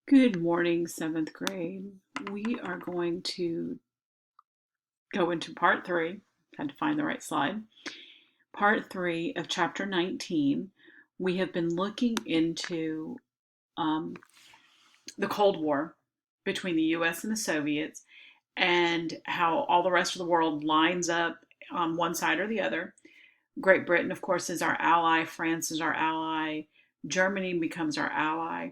Good morning, seventh grade. We are going to go into part three. Had to find the right slide. Part three of chapter 19. We have been looking into um, the Cold War between the US and the Soviets and how all the rest of the world lines up on one side or the other. Great Britain, of course, is our ally. France is our ally. Germany becomes our ally.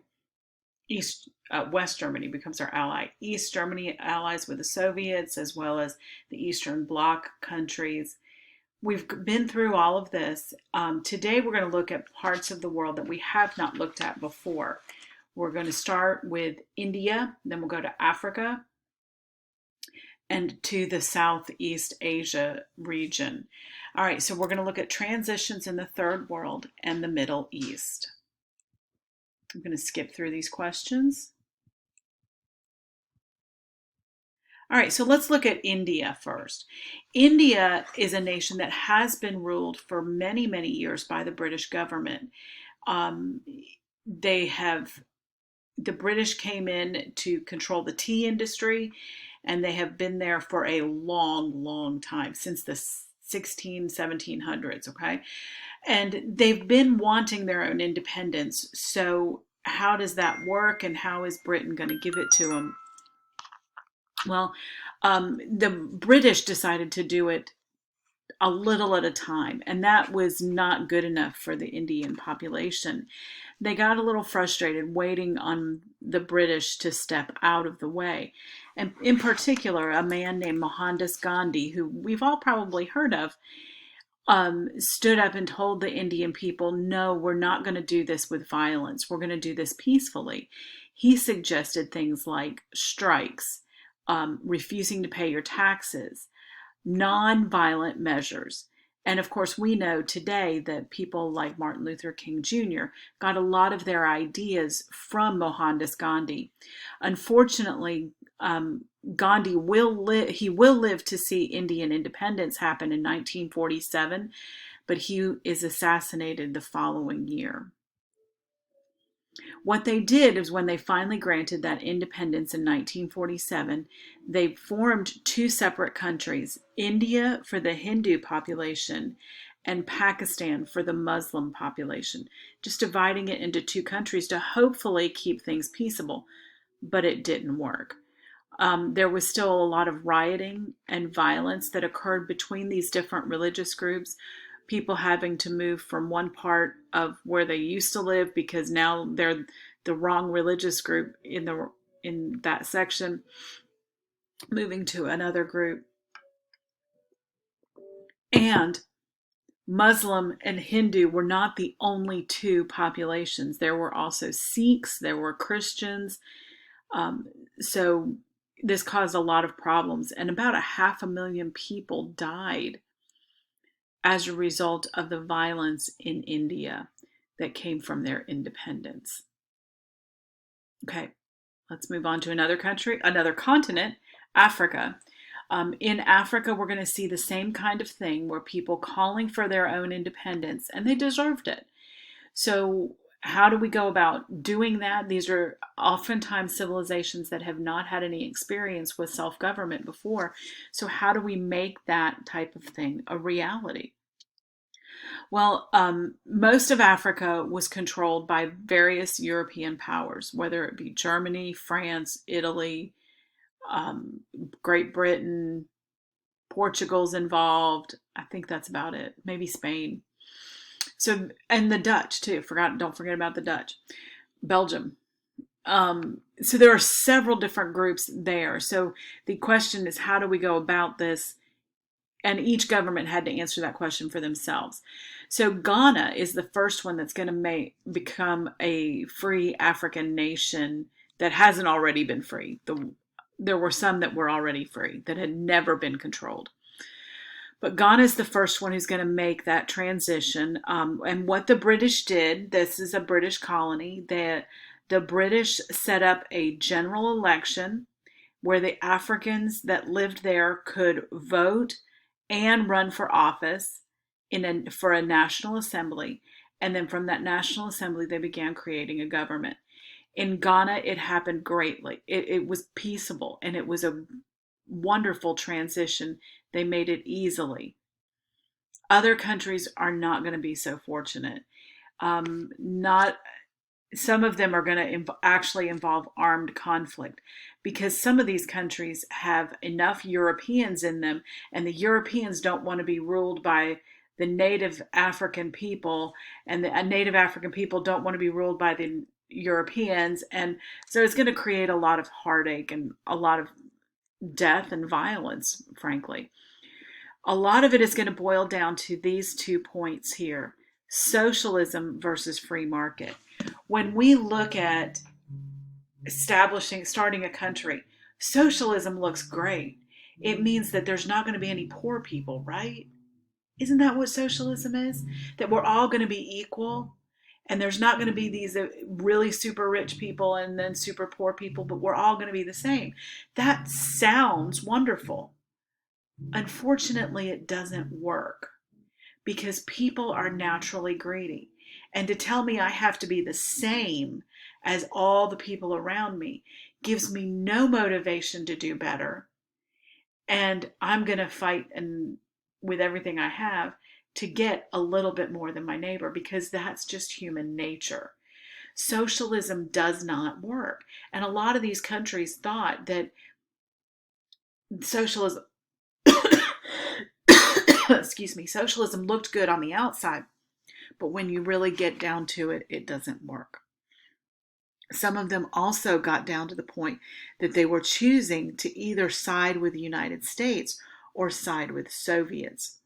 West Germany becomes our ally. East Germany allies with the Soviets as well as the Eastern Bloc countries. We've been through all of this. Today we're going to look at parts of the world that we have not looked at before. We're going to start with India, then we'll go to Africa and to the Southeast Asia region. All right, so we're going to look at transitions in the Third World and the Middle East. I'm going to skip through these questions. All right, so let's look at India first. India is a nation that has been ruled for many, many years by the British government. Um, they have, the British came in to control the tea industry, and they have been there for a long, long time, since the 1700s, okay? And they've been wanting their own independence. So how does that work, and how is Britain going to give it to them? Well, the British decided to do it a little at a time, and that was not good enough for the Indian population. They got a little frustrated waiting on the British to step out of the way. And in particular, a man named Mohandas Gandhi, who we've all probably heard of, stood up and told the Indian people, no, we're not going to do this with violence. We're going to do this peacefully. He suggested things like strikes, refusing to pay your taxes, non-violent measures. And of course, we know today that people like Martin Luther King Jr. got a lot of their ideas from Mohandas Gandhi. Unfortunately, Gandhi will live to see Indian independence happen in 1947, but he is assassinated the following year. What they did is, when they finally granted that independence in 1947, they formed two separate countries, India for the Hindu population and Pakistan for the Muslim population, just dividing it into two countries to hopefully keep things peaceable. But it didn't work. There was still a lot of rioting and violence that occurred between these different religious groups, people having to move from one part of where they used to live because now they're the wrong religious group in that section, moving to another group. And Muslim and Hindu were not the only two populations. There were also Sikhs, there were Christians. So this caused a lot of problems, and about 500,000 people died as a result of the violence in India that came from their independence. Okay, let's move on to another country, another continent, Africa. In Africa, we're going to see the same kind of thing, where people calling for their own independence, and they deserved it. So how do we go about doing that? These are oftentimes civilizations that have not had any experience with self-government before. So how do we make that type of thing a reality? Well, most of Africa was controlled by various European powers, whether it be Germany, France, Italy, um, Great Britain, Portugal's involved. I think that's about it. Maybe Spain. So, and the Dutch too. Don't forget about the Dutch. Belgium. So there are several different groups there. So the question is, how do we go about this? And each government had to answer that question for themselves. So Ghana is the first one that's going to become a free African nation that hasn't already been free. There were some that were already free that had never been controlled. But Ghana is the first one who's going to make that transition. And what the British did, this is a British colony, that the British set up a general election where the Africans that lived there could vote and run for office for a national assembly. And then from that national assembly, they began creating a government. In Ghana, it happened greatly. It was peaceable and it was a wonderful transition. They made it easily. Other countries are not going to be so fortunate. Not Some of them are going to actually involve armed conflict because some of these countries have enough Europeans in them, and the Europeans don't want to be ruled by the native African people, and the native African people don't want to be ruled by the Europeans. And so it's going to create a lot of heartache and a lot of death and violence, frankly. A lot of it is going to boil down to these 2 points here: socialism versus free market. When we look at starting a country, socialism looks great. It means that there's not going to be any poor people, right? Isn't that what socialism is? That we're all going to be equal, and there's not going to be these really super rich people and then super poor people, but we're all going to be the same. That sounds wonderful. Unfortunately, it doesn't work because people are naturally greedy. And to tell me I have to be the same as all the people around me gives me no motivation to do better. And I'm going to fight and with everything I have to get a little bit more than my neighbor because that's just human nature. Socialism does not work. And a lot of these countries thought that socialism excuse me, socialism looked good on the outside, but when you really get down to it, it doesn't work. Some of them also got down to the point that they were choosing to either side with the United States or side with Soviets.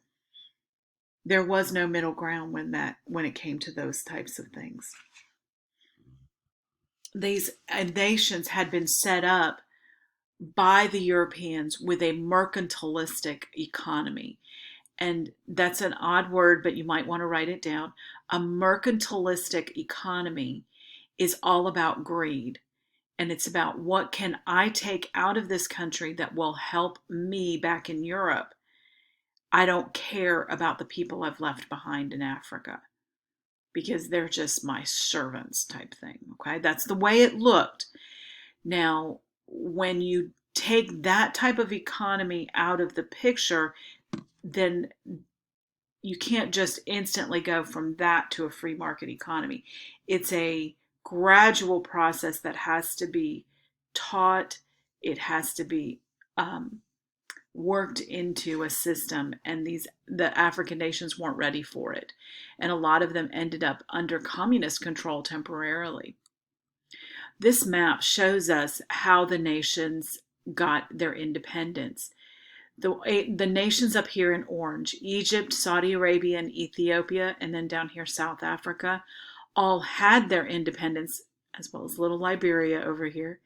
There was no middle ground when it came to those types of things. These nations had been set up by the Europeans with a mercantilistic economy. And that's an odd word, but you might want to write it down. A mercantilistic economy is all about greed. And it's about what can I take out of this country that will help me back in Europe. I don't care about the people I've left behind in Africa because they're just my servants type thing. Okay, that's the way it looked. Now, when you take that type of economy out of the picture, then you can't just instantly go from that to a free market economy. It's a gradual process that has to be taught. It has to be worked into a system, and the African nations weren't ready for it, and a lot of them ended up under communist control temporarily. This map shows us how the nations got their independence. The nations up here in orange, Egypt, Saudi Arabia, and Ethiopia, and then down here South Africa, all had their independence, as well as little Liberia over here,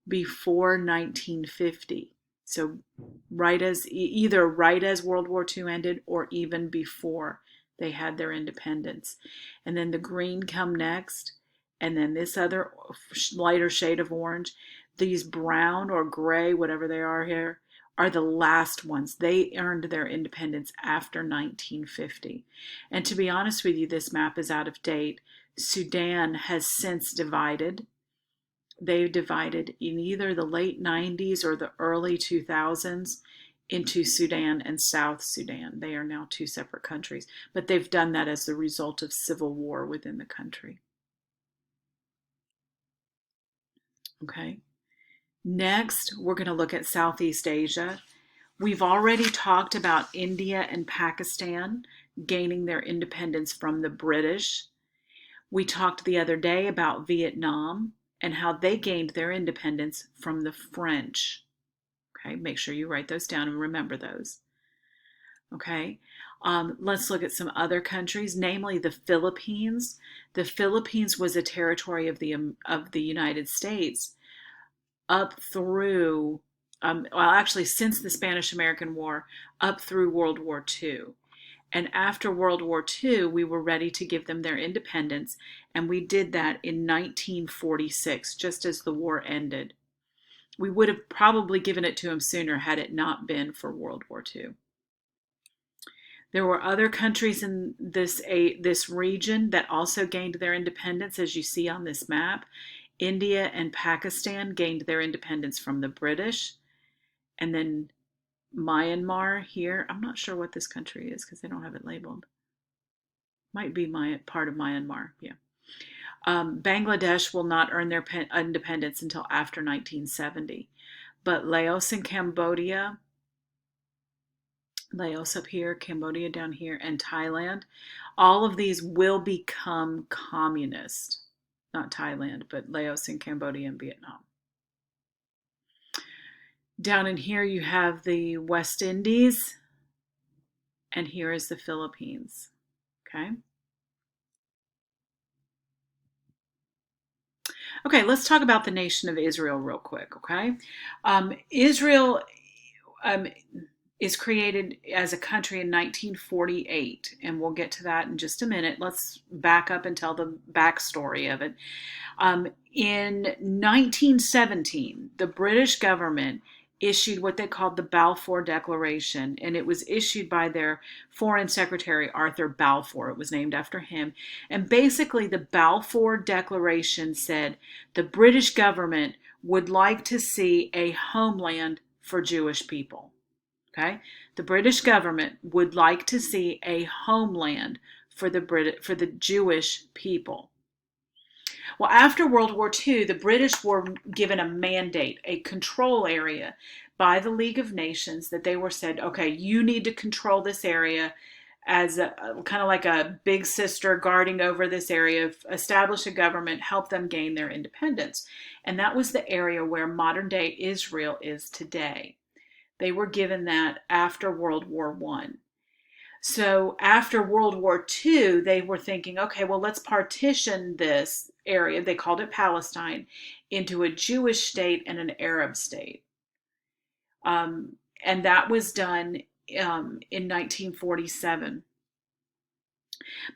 before 1950. So either right as World War II ended or even before they had their independence. And then the green come next, and then this other lighter shade of orange. These brown or gray, whatever they are here, are the last ones. They earned their independence after 1950. And to be honest with you, this map is out of date. Sudan has since divided. They divided in either the late 90s or the early 2000s into Sudan and South Sudan. They are now two separate countries, but they've done that as the result of civil war within the country. Okay. Next, we're going to look at Southeast Asia. We've already talked about India and Pakistan gaining their independence from the British. We talked the other day about Vietnam and how they gained their independence from the French. Okay, make sure you write those down and remember those. Okay, let's look at some other countries, namely the Philippines. The Philippines was a territory of the United States up through, actually since the Spanish-American War, up through World War II. And after World War II, we were ready to give them their independence, and we did that in 1946, just as the war ended. We would have probably given it to them sooner had it not been for World War II. There were other countries in this region that also gained their independence, as you see on this map. India and Pakistan gained their independence from the British. And then Myanmar here, I'm not sure what this country is because they don't have it labeled. Might be part of Myanmar, yeah. Bangladesh will not earn their independence until after 1970. But Laos and Cambodia, Laos up here, Cambodia down here, and Thailand, all of these will become communist. Not Thailand, but Laos and Cambodia and Vietnam. Down in here you have the West Indies, and here is the Philippines, okay? Okay, let's talk about the nation of Israel real quick, okay? Israel is created as a country in 1948, and we'll get to that in just a minute. Let's back up and tell the backstory of it. In 1917, the British government issued what they called the Balfour Declaration, and it was issued by their Foreign Secretary, Arthur Balfour. It was named after him. And basically, the Balfour Declaration said the British government would like to see a homeland for Jewish people. Okay? The British government would like to see a homeland for the Jewish people. Well, after World War II, the British were given a mandate, a control area by the League of Nations that they were said, okay, you need to control this area as kind of like a big sister guarding over this area, establish a government, help them gain their independence. And that was the area where modern day Israel is today. They were given that after World War I. So after World War II, they were thinking, okay, well, let's partition this area, they called it Palestine, into a Jewish state and an Arab state. And that was done in 1947.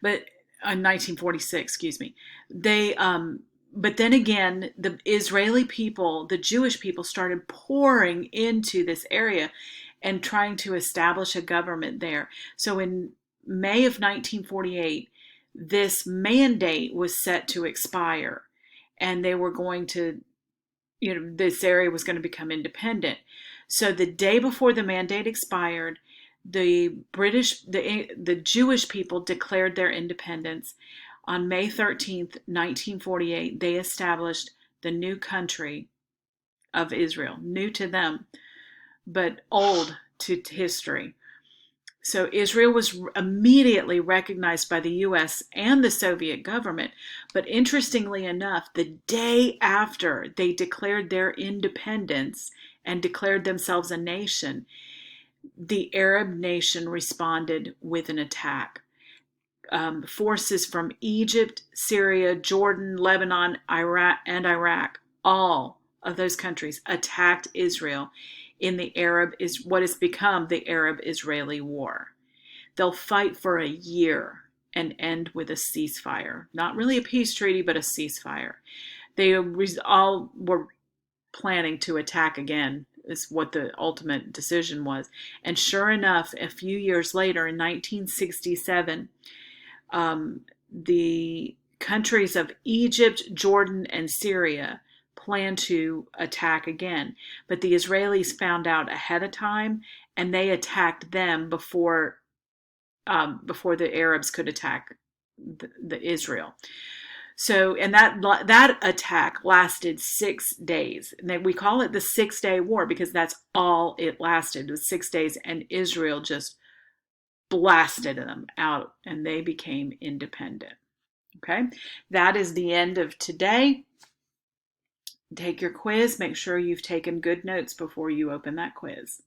But in 1946, excuse me. But then again, the Israeli people, the Jewish people started pouring into this area and trying to establish a government there. So in May of 1948, this mandate was set to expire, and they were going to, this area was going to become independent. So the day before the mandate expired, the Jewish people declared their independence. On May 13th, 1948, they established the new country of Israel, new to them, but old to history. So Israel was immediately recognized by the U.S. and the Soviet government. But interestingly enough, the day after they declared their independence and declared themselves a nation, the Arab nation responded with an attack. Forces from Egypt, Syria, Jordan, Lebanon, Iraq, all of those countries attacked Israel in what has become the Arab-Israeli War. They'll fight for a year and end with a ceasefire. Not really a peace treaty, but a ceasefire. They all were planning to attack again, is what the ultimate decision was. And sure enough, a few years later, in 1967, the countries of Egypt, Jordan, and Syria plan to attack again. But the Israelis found out ahead of time, and they attacked them before the Arabs could attack the Israel. So, and that attack lasted 6 days. And we call it the 6-day war because that's all it lasted, was 6 days, and Israel just blasted them out, and they became independent. Okay, that is the end of today. Take your quiz. Make sure you've taken good notes before you open that quiz.